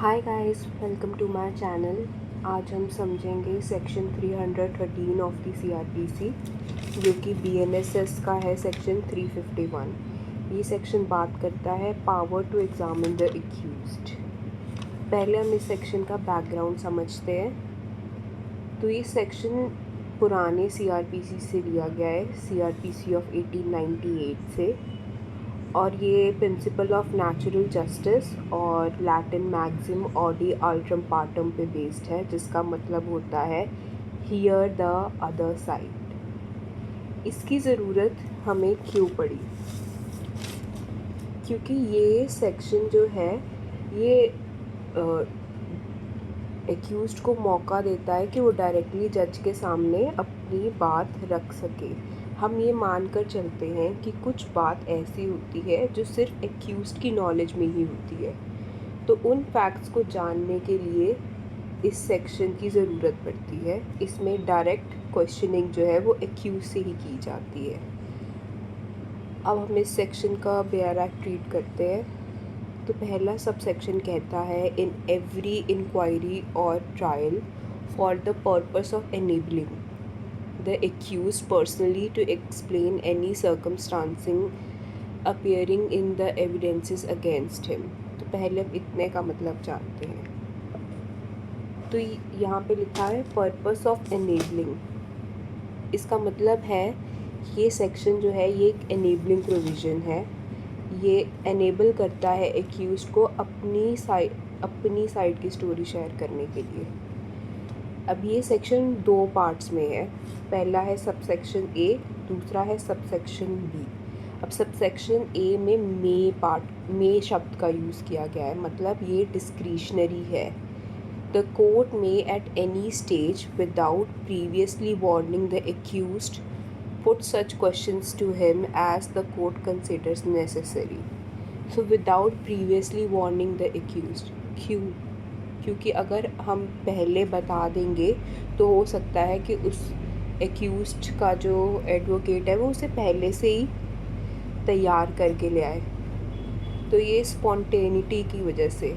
Hi guys, welcome to my channel. आज हम समझेंगे सेक्शन 313 ऑफ द सीआरपीसी, जो कि बीएनएसएस का है सेक्शन 351। ये सेक्शन बात करता है power to examine the accused. पहले हम इस सेक्शन का बैकग्राउंड समझते हैं। तो ये सेक्शन पुराने सीआरपीसी से लिया गया है, सीआरपीसी ऑफ 1898 से, और ये प्रिंसिपल ऑफ नेचुरल जस्टिस और लैटिन मैक्सिम ऑडी अल्ट्रम पार्टम पे बेस्ड है, जिसका मतलब होता है हियर द अदर साइड। इसकी ज़रूरत हमें क्यों पड़ी? क्योंकि ये सेक्शन जो है ये एक्यूज्ड को मौका देता है कि वो डायरेक्टली जज के सामने अपनी बात रख सके। हम ये मानकर चलते हैं कि कुछ बात ऐसी होती है जो सिर्फ एक्यूज्ड की नॉलेज में ही होती है, तो उन फैक्ट्स को जानने के लिए इस सेक्शन की ज़रूरत पड़ती है। इसमें डायरेक्ट क्वेश्चनिंग जो है वो एक्यूज से ही की जाती है। अब हम इस सेक्शन का ब्यौरा ट्रीट करते हैं। तो पहला सब सेक्शन कहता है इन एवरी इंक्वायरी और trial for the purpose of enabling the accused personally to explain any circumstances appearing in the evidences against him. तो पहले हम इतने का मतलब जानते हैं। तो यहाँ पे लिखा है पर्पस ऑफ एनेबलिंग। इसका मतलब है ये सेक्शन जो है ये एक एनेबलिंग प्रोविज़न है। ये एनेबल करता है एक्यूज्ड को अपनी साइड की स्टोरी शेयर करने के लिए। अब ये सेक्शन दो पार्ट्स में है। पहला है सबसेक्शन ए, दूसरा है सबसेक्शन बी। अब सबसेक्शन ए में मे शब्द का यूज़ किया गया है, मतलब ये डिस्क्रिशनरी है। The court may at any stage without previously warning the accused put such questions to him as the court considers necessary. So without previously warning the accused. क्यों? क्योंकि अगर हम पहले बता देंगे तो हो सकता है कि उस एक्यूज्ड का जो एडवोकेट है वो उसे पहले से ही तैयार करके ले आए। तो ये स्पॉन्टेनिटी की वजह से।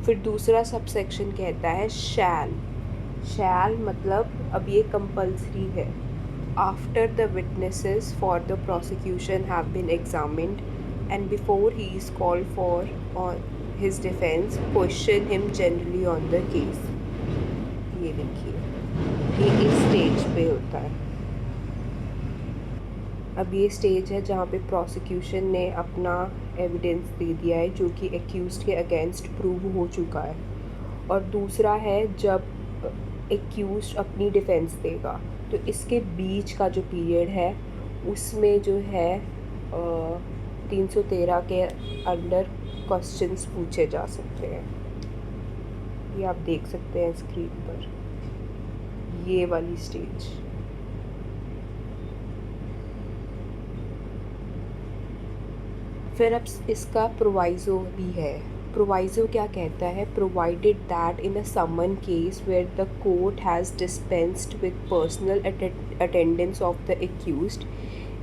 फिर दूसरा सबसेक्शन कहता है शैल मतलब अब ये कंपल्सरी है। After the witnesses for the prosecution have been examined and before he is called for on his defence question him generally on the case. ये देखिए, ये इस स्टेज पे होता है। अब ये स्टेज है जहाँ पे प्रोसिक्यूशन ने अपना एविडेंस दे दिया है जो कि एक्यूज्ड के अगेंस्ट प्रूव हो चुका है, और दूसरा है जब एक्यूज्ड अपनी डिफेंस देगा। तो इसके बीच का जो पीरियड है उसमें जो है 313 के अंडर क्वेश्चंस पूछे जा सकते हैं। ये आप देख सकते हैं स्क्रीन पर, ये वाली स्टेज। फिर अब इसका प्रोवाइज़ो भी है। प्रोवाइज़ो क्या कहता है? Provided that in a summons case where the court has dispensed with personal attendance of the accused,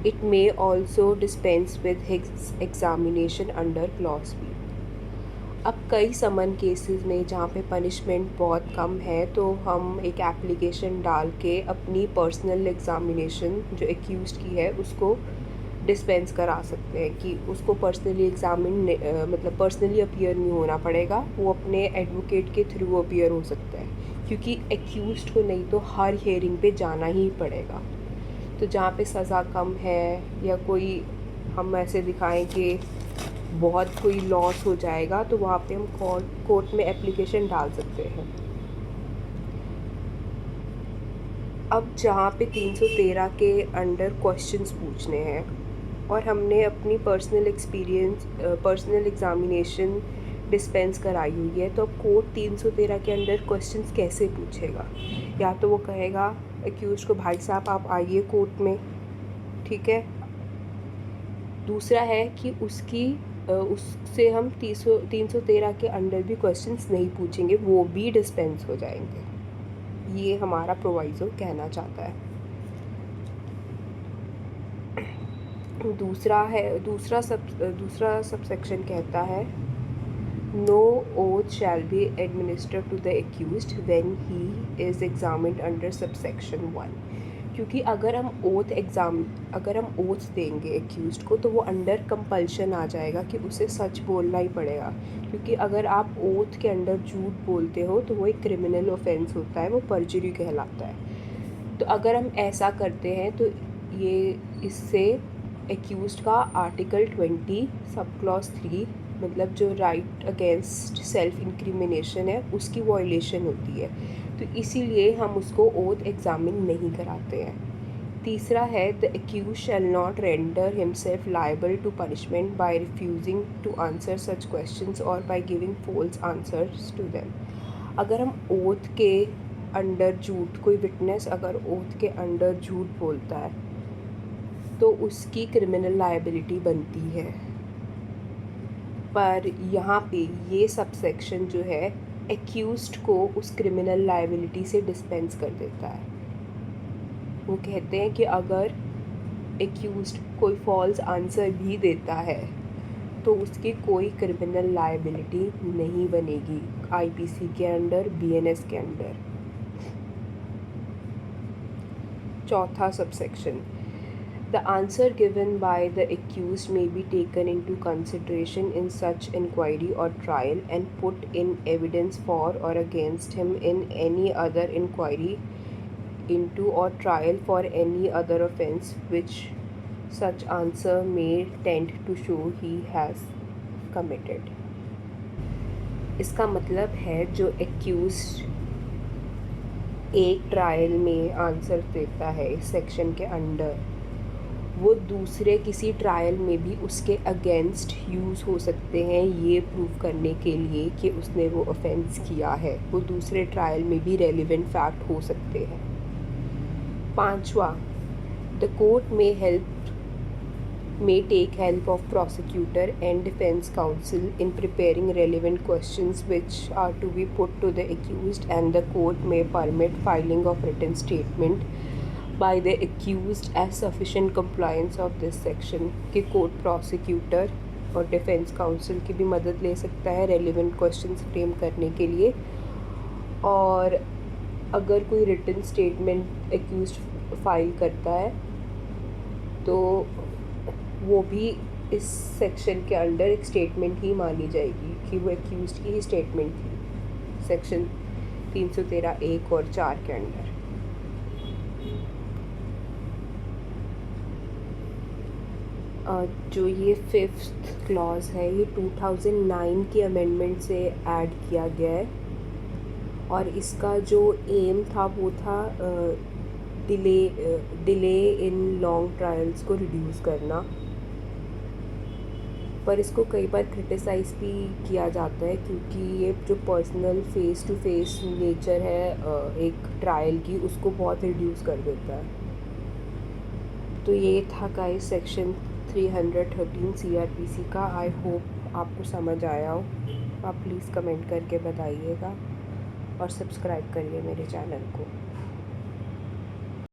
it may also dispense with his examination under clause B. अब कई समन केसेस में जहाँ पे पनिशमेंट बहुत कम है तो हम एक एप्लीकेशन डाल के अपनी पर्सनल एग्जामिनेशन जो एक्यूज्ड की है उसको डिस्पेंस करा सकते हैं कि उसको पर्सनली मतलब पर्सनली अपीयर नहीं होना पड़ेगा, वो अपने एडवोकेट के थ्रू अपीयर हो सकता है, क्योंकि एक्यूज्ड को नहीं तो हर हियरिंग पे जाना ही पड़ेगा। तो जहाँ पे सज़ा कम है या कोई हम ऐसे दिखाएं कि बहुत कोई लॉस हो जाएगा तो वहाँ पे हम कोर्ट में एप्लीकेशन डाल सकते हैं। अब जहाँ पे 313 के अंडर क्वेश्चंस पूछने हैं और हमने अपनी पर्सनल एग्जामिनेशन डिस्पेंस कराई हुई है, तो अब कोर्ट 313 के अंडर क्वेश्चंस कैसे पूछेगा? या तो वो कहेगा एक्यूज को, भाई साहब आप आइए कोर्ट में, ठीक है। दूसरा है कि उससे हम 313 के अंडर भी क्वेश्चंस नहीं पूछेंगे, वो भी डिस्पेंस हो जाएंगे। ये हमारा प्रोवाइज़ो कहना चाहता है। दूसरा सबसेक्शन कहता है no oath shall be administered to the accused when he is examined under subsection 1। क्योंकि अगर हम ओथ देंगे एक्यूज़्ड को तो वो अंडर कंपल्शन आ जाएगा कि उसे सच बोलना ही पड़ेगा, क्योंकि अगर आप ओथ के अंडर झूठ बोलते हो तो वो एक क्रिमिनल ऑफेंस होता है, वो परजुरी कहलाता है। तो अगर हम ऐसा करते हैं तो ये इससे एक्यूज़्ड का आर्टिकल 20 सब क्लॉज 3 मतलब जो राइट अगेंस्ट सेल्फ इंक्रिमिनेशन है उसकी वॉयलेशन होती है, तो इसीलिए हम उसको ओथ एग्जामिन नहीं कराते हैं। तीसरा है the accused shall not render himself liable to punishment by refusing to answer such questions और by giving false answers to them. अगर हम ओथ के अंडर झूठ, कोई विटनेस अगर ओथ के अंडर झूठ बोलता है तो उसकी क्रिमिनल लायबिलिटी बनती है। पर यहाँ पे ये सबसेक्शन जो है एक्यूज्ड को उस क्रिमिनल लायबिलिटी से डिस्पेंस कर देता है। वो कहते हैं कि अगर एक्यूज्ड कोई फॉल्स आंसर भी देता है तो उसकी कोई क्रिमिनल लायबिलिटी नहीं बनेगी आईपीसी के अंडर, बीएनएस के अंडर। चौथा subsection The answer given by the accused may be taken into consideration in such inquiry or trial and put in evidence for or against him in any other inquiry into or trial for any other offence which such answer may tend to show he has committed। इसका मतलब है जो accused एक trial में answer देता है इस section के अंडर, वो दूसरे किसी ट्रायल में भी उसके अगेंस्ट यूज़ हो सकते हैं ये प्रूव करने के लिए कि उसने वो ऑफेंस किया है। वो दूसरे ट्रायल में भी रेलिवेंट फैक्ट हो सकते हैं। पांचवा, the court may take help of prosecutor and defense counsel in preparing relevant questions which are to be put to the accused, and the court may permit filing of written statement by the accused as sufficient compliance of this section। कि court prosecutor और defence council की भी मदद ले सकता है relevant questions frame करने के लिए, और अगर कोई रिटन स्टेटमेंट एक्यूज्ड फाइल करता है तो वो भी इस सेक्शन के अंडर एक स्टेटमेंट ही मानी जाएगी कि वो एक्यूज्ड की ही स्टेटमेंट थी, सेक्शन 313 1 और 4 के अंडर। जो ये 5th क्लॉज है ये 2009 की अमेंडमेंट से ऐड किया गया है, और इसका जो एम था वो था डिले इन लॉन्ग ट्रायल्स को रिड्यूस करना। पर इसको कई बार क्रिटिसाइज़ भी किया जाता है क्योंकि ये जो personal face to face nature है एक ट्रायल की, उसको बहुत रिड्यूस कर देता है। तो ये था गाइस सेक्शन 313 CRPC का। आई होप आपको समझ आया हो। आप प्लीज़ कमेंट करके बताइएगा और सब्सक्राइब करिए मेरे चैनल को।